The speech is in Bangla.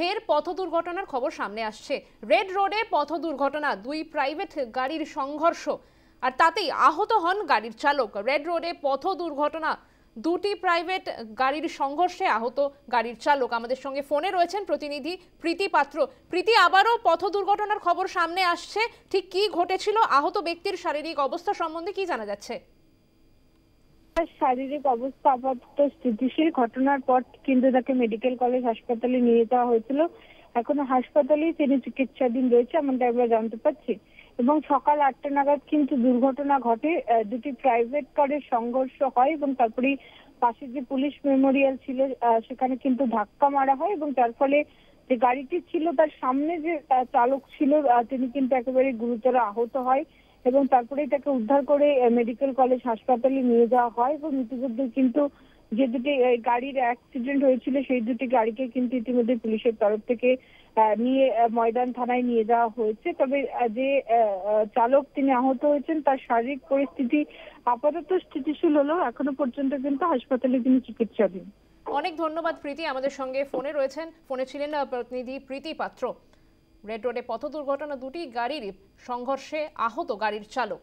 ফের পথ দুর্ঘটনার খবর সামনে আসছে। রেড রোডে পথ দুর্ঘটনা, দুই প্রাইভেট গাড়ির সংঘর্ষ আর তাতেই আহত হন গাড়ির চালক। রেড রোডে পথ দুর্ঘটনা, দুটি প্রাইভেট গাড়ির সংঘর্ষে আহত গাড়ির চালক। আমাদের সঙ্গে ফোনে রয়েছেন প্রতিনিধি প্রীতি পাত্র। প্রীতি, আবারও পথ দুর্ঘটনার খবর সামনে আসছে, ঠিক কি ঘটেছিল? আহত ব্যক্তির শারীরিক অবস্থা সম্বন্ধে কি জানা যাচ্ছে? শারীরিক অবস্থা আপাতত স্থিতিশীল। ঘটনার পর কিন্তু তাকে মেডিকেল কলেজ হাসপাতালে নিয়ে যাওয়া হয়েছিল। এখনো হাসপাতালেই তিনি চিকিৎসাধীন রয়েছে, এমনটা আমরা জানতে পারছি। এবং সকাল 8টা নাগাদ কিন্তু দুর্ঘটনা ঘটে। দুটি প্রাইভেট কারের সংঘর্ষ হয় এবং তারপরে পাশে যে পুলিশ মেমোরিয়াল ছিল সেখানে কিন্তু ধাক্কা মারা হয় এবং তার ফলে যে গাড়িটি ছিল তার সামনে যে চালক ছিল তিনি কিন্তু একেবারে গুরুতর আহত হয় এবং তারপরেই তাকে উদ্ধার করে মেডিকেল কলেজ হাসপাতালে নিয়ে যাওয়া হয় এবং ইতিমধ্যে কিন্তু যে দুটি গাড়ির অ্যাক্সিডেন্ট হয়েছিল সেই দুটি গাড়িকে কিন্তু ইতিমধ্যে পুলিশের তরফ থেকে নিয়ে ময়দান থানায় নিয়ে যাওয়া হয়েছে। তবে যে চালক তিনি আহত হয়েছেন তার শারীরিক পরিস্থিতি আপাতত স্থিতিশীল হলেও এখনো পর্যন্ত কিন্তু হাসপাতালে তিনি চিকিৎসাধীন। অনেক ধন্যবাদ প্রীতি, আমাদের সঙ্গে ফোনে ছিলেন প্রতিনিধি প্রীতি পাত্র। রেড রোডে পথ দুর্ঘটনা, দুটি গাড়ির সংঘর্ষে আহত গাড়ির চালক।